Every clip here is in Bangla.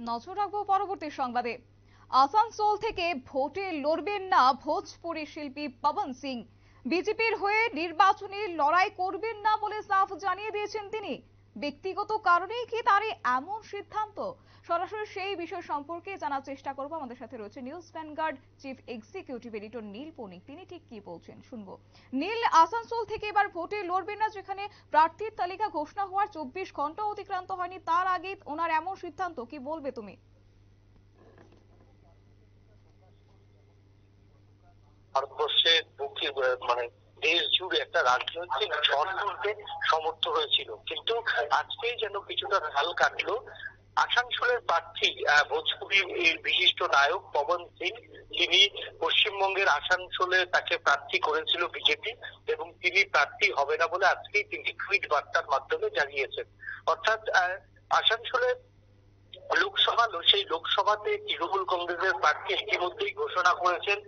নজর রাখবো পরবর্তী সংবাদে। আসানসোল থেকে ভোটে লড়বেন না ভোজপুরি শিল্পী পবন সিং। বিজেপির হয়ে নির্বাচনী লড়াই করবেন না বলে সাফ জানিয়ে দিয়েছেন তিনি। ব্যক্তিগত কারণেই কি তার এমন সিদ্ধান্ত? সরাসরি সেই বিষয় সম্পর্কে জানার চেষ্টা করব। আমাদের সাথে রয়েছে News Vanguard chief executive editor Neel Banik. তিনি ঠিক কি বলছেন শুনবো। নীল, আসানসোল থেকে এবার ভোটে লড়বেন না, যেখানে প্রার্থীর তালিকা ঘোষণা হওয়ার 24 ঘন্টা অতিক্রান্ত হয়নি, তার আগে ওনার এমন সিদ্ধান্ত, কি বলবে তুমি? ভারতবর্ষের বুকে মানে দেশ জুড়ে একটা রাজনৈতিক ঝড় তুলতে সমর্থ হয়েছিল, কিন্তু আজকেই যেন কিছুটা ঢাল কাটলো। আসানসোলের প্রার্থী ভোজপুরি বিশিষ্ট নায়ক পবন সিং, তিনি পশ্চিমবঙ্গের আসানসোলে তাকে প্রার্থী করেছিল বিজেপি, এবং তিনি প্রার্থী হবে না বলে আজকেই তিনি টুইট বার্তার মাধ্যমে জানিয়েছেন। অর্থাৎ আসানসোলে লোকসভা, সেই লোকসভাতে তৃণমূল কংগ্রেসের প্রার্থী ইতিমধ্যেই ঘোষণা করেছেন,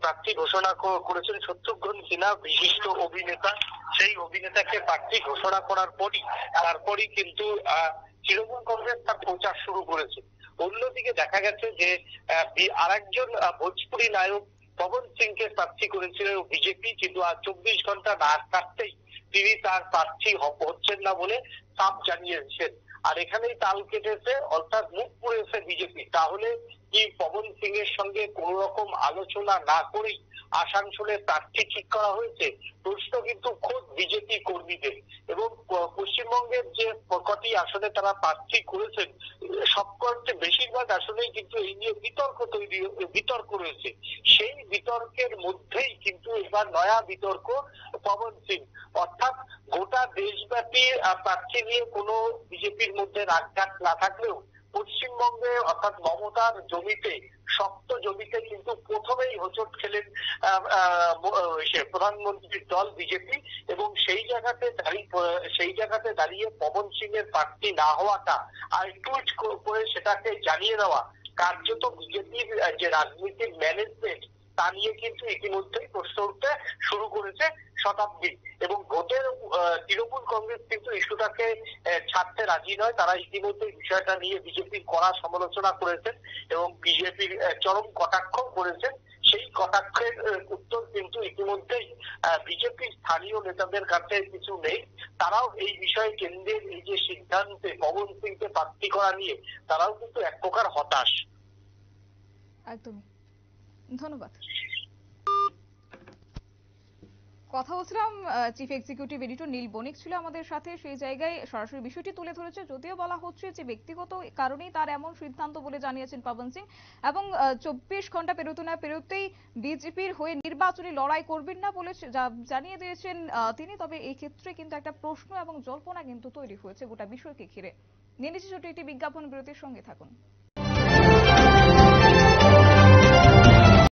প্রার্থী ঘোষণা করেছেন শত্রুঘ্ন সিনহা, বিশিষ্ট অভিনেতা। সেই অভিনেতাকে প্রার্থী ঘোষণা করার তারপরই কিন্তু তৃণমূল কংগ্রেস তার প্রচার শুরু করেছে। অন্যদিকে দেখা গেছে যে আরেকজন ভোজপুরি নায়ক পবন সিংকে প্রার্থী করেছিল বিজেপি, কিন্তু আজ 24 ঘন্টা না কাটতেই তিনি তার প্রার্থী হচ্ছেন না বলে সাফ জানিয়েছেন। আর এখানেই তাল কেটেছে, অর্থাৎ মুখ পুড়েছে বিজেপি। তাহলে কি পবন সিং এর সঙ্গে কোন রকম আলোচনা না করেই আসানসোলে প্রার্থী ঠিক করা হয়েছে? প্রশ্ন কিন্তু খোদ বিজেপি কর্মীদের। এবং পশ্চিমবঙ্গের যে কটি আসনে তারা প্রার্থী করেছেন, সবকটি বেশিরভাগ আসনেই কিন্তু এই নিয়ে বিতর্ক রয়েছে। সেই বিতর্কের মধ্যেই কিন্তু এবার নয়া বিতর্ক পবন সিং। অর্থাৎ গোটা দেশব্যাপী প্রার্থী নিয়ে কোনো বিজেপির মধ্যে রাজঘাট না থাকলেও পশ্চিমবঙ্গে অর্থাৎ মমতার জমিতে, শক্ত জমিতে কিন্তু প্রথমেই হোঁচট খেলেন প্রধানমন্ত্রীর দল বিজেপি। এবং সেই জায়গাতে দাঁড়িয়ে পবন সিং এর প্রার্থী না হওয়াটা আর টুইট করে সেটাকে জানিয়ে দেওয়া, কার্যত বিজেপির যে রাজনীতির ম্যানেজমেন্ট তা নিয়ে কিন্তু ইতিমধ্যেই প্রশ্ন উঠতে শুরু করেছে শতাব্দী। এবং ভোটের তৃণমূল কংগ্রেস কিন্তু ইস্যুটাকে ছাড়তে রাজি নয়। তারা ইতিমধ্যে বিষয়টা নিয়ে বিজেপির কড়া সমালোচনা করেছেন এবং বিজেপির চরম কটাক্ষ করেছেন। সেই কটাক্ষের উত্তর কিন্তু ইতিমধ্যেই বিজেপির স্থানীয় নেতাদের কাছে কিছু নেই। তারাও এই বিষয়ে কেন্দ্রের এই যে সিদ্ধান্তে পবন সিংকে প্রার্থী করা নিয়ে তারাও কিন্তু এক প্রকার হতাশ। একদমই, ধন্যবাদ। কথা বলছিলাম, চিফ এক্সিকিউটিভ এডিটর নীল বণিক ছিল আমাদের সাথে। সেই জায়গায় সরাসরি বিষয়টি তুলে ধরেছে, যদিও বলা হচ্ছে যে ব্যক্তিগত কারণেই তার এমন সিদ্ধান্ত বলে জানিয়েছেন পবন সিং। এবং 24 ঘন্টা পেরোতে না পেরোতেই বিজেপির হয়ে নির্বাচনী লড়াই করবেন না বলে জানিয়ে দিয়েছেন তিনি। তবে এই ক্ষেত্রে কিন্তু একটা প্রশ্ন এবং জল্পনা কিন্তু তৈরি হয়েছে গোটা বিষয়কে ঘিরে। নিয়ে নিচ্ছি ছোট একটি বিজ্ঞাপন বিরতির, সঙ্গে থাকুন।